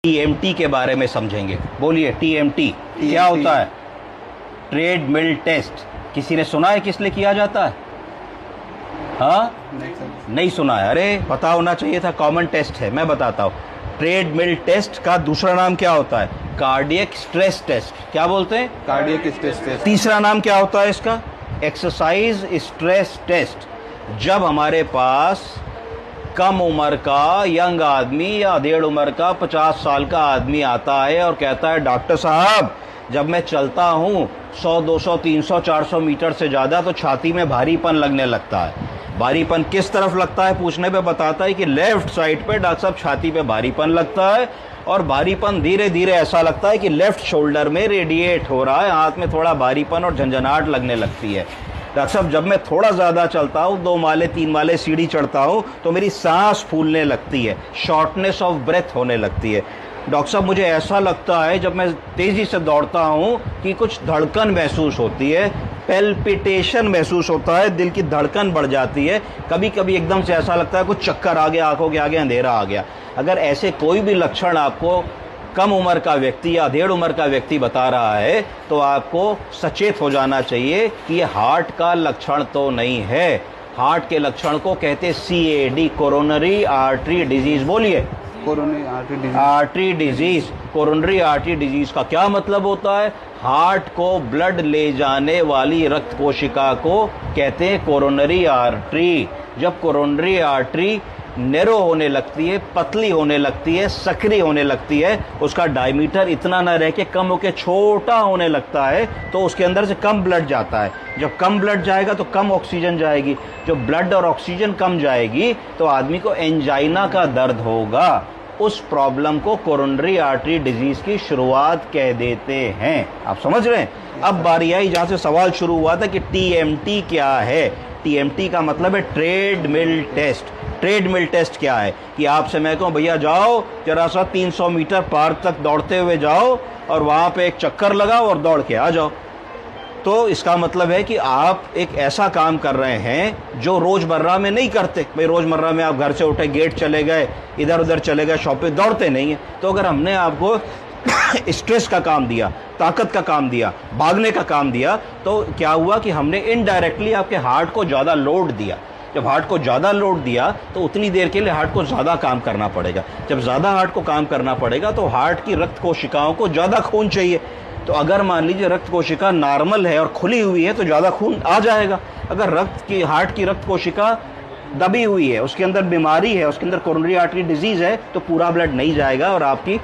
TMT के बारे में समझेंगे। बोलिए टीएमटी क्या होता है? Treadmill test. किसी ने सुना है किस लिए किया जाता है? हाँ, नहीं सुना है? अरे पता होना चाहिए था, कॉमन टेस्ट है। मैं बताता हूँ। ट्रेडमिल टेस्ट का दूसरा नाम क्या होता है? Cardiac stress test. क्या बोलते हैं? Cardiac stress test. तीसरा नाम क्या होता है इसका? Exercise stress test. जब हमारे पास कम उम्र का यंग आदमी या 1.5 उम्र का 50 साल का आदमी आता है और कहता है डॉक्टर साहब जब मैं चलता हूँ 100, 200, 300, 400 मीटर से ज़्यादा तो छाती में भारीपन लगने लगता है। भारीपन किस तरफ लगता है पूछने पे बताता है कि लेफ्ट साइड पे डॉक्टर साहब छाती पे भारीपन लगता है, और भारीपन धीरे धीरे ऐसा लगता है कि लेफ्ट शोल्डर में रेडिएट हो रहा है, हाथ में थोड़ा भारीपन और झंझनाहट लगने लगती है। डॉक्टर साहब जब मैं थोड़ा ज़्यादा चलता हूँ, 2 माले 3 माले सीढ़ी चढ़ता हूँ तो मेरी सांस फूलने लगती है, शॉर्टनेस ऑफ ब्रेथ होने लगती है। डॉक्टर साहब मुझे ऐसा लगता है जब मैं तेज़ी से दौड़ता हूँ कि कुछ धड़कन महसूस होती है, पेल्पिटेशन महसूस होता है, दिल की धड़कन बढ़ जाती है, कभी कभी एकदम से ऐसा लगता है कुछ चक्कर आ गया, आंखों के आगे अंधेरा आ गया। अगर ऐसे कोई भी लक्षण आपको कम उम्र का व्यक्ति या 1.5 उम्र का व्यक्ति बता रहा है तो आपको सचेत हो जाना चाहिए कि ये हार्ट का लक्षण तो नहीं है। हार्ट के लक्षण को कहते CAD, कोरोनरी आर्टरी डिजीज। बोलिए, coronary artery disease. Artery disease. Coronary artery disease का क्या मतलब होता है? हार्ट को ब्लड ले जाने वाली रक्त कोशिका को कहते हैं कोरोनरी आर्टरी। जब कोरोनरी आर्टरी नैरो होने लगती है, पतली होने लगती है, सक्रिय होने लगती है, उसका डायमीटर इतना ना रह के कम होकर छोटा होने लगता है तो उसके अंदर से कम ब्लड जाता है। जब कम ब्लड जाएगा तो कम ऑक्सीजन जाएगी। जब ब्लड और ऑक्सीजन कम जाएगी तो आदमी को एंजाइना का दर्द होगा। उस प्रॉब्लम को कोरोनरी आर्टरी डिजीज की शुरुआत कह देते हैं। आप समझ रहे हैं? अब बारी आई जहां से सवाल शुरू हुआ था कि टीएमटी क्या है। टीएमटी का मतलब है ट्रेडमिल टेस्ट। ट्रेडमिल टेस्ट क्या है कि आपसे मैं कहूँ भैया जाओ जरा सा 300 मीटर पार्क तक दौड़ते हुए जाओ और वहाँ पे एक चक्कर लगाओ और दौड़ के आ जाओ, तो इसका मतलब है कि आप एक ऐसा काम कर रहे हैं जो रोज़मर्रा में नहीं करते। भाई रोज़मर्रा में आप घर से उठे, गेट चले गए, इधर उधर चले गए, शॉप पे दौड़ते नहीं हैं। तो अगर हमने आपको स्ट्रेस का काम दिया, ताकत का काम दिया, भागने का काम दिया, तो क्या हुआ कि हमने इनडायरेक्टली आपके हार्ट को ज़्यादा लोड दिया। जब हार्ट को ज़्यादा लोड दिया तो उतनी देर के लिए हार्ट को ज़्यादा काम करना पड़ेगा। जब ज़्यादा हार्ट को काम करना पड़ेगा तो हार्ट की रक्त कोशिकाओं को ज़्यादा खून चाहिए। तो अगर मान लीजिए रक्त कोशिका नॉर्मल है और खुली हुई है तो ज़्यादा खून आ जाएगा। अगर हार्ट की रक्त कोशिका दबी हुई है, उसके अंदर बीमारी है, उसके अंदर कोरोनरी आर्टरी डिजीज़ है, तो पूरा ब्लड नहीं जाएगा और आपकी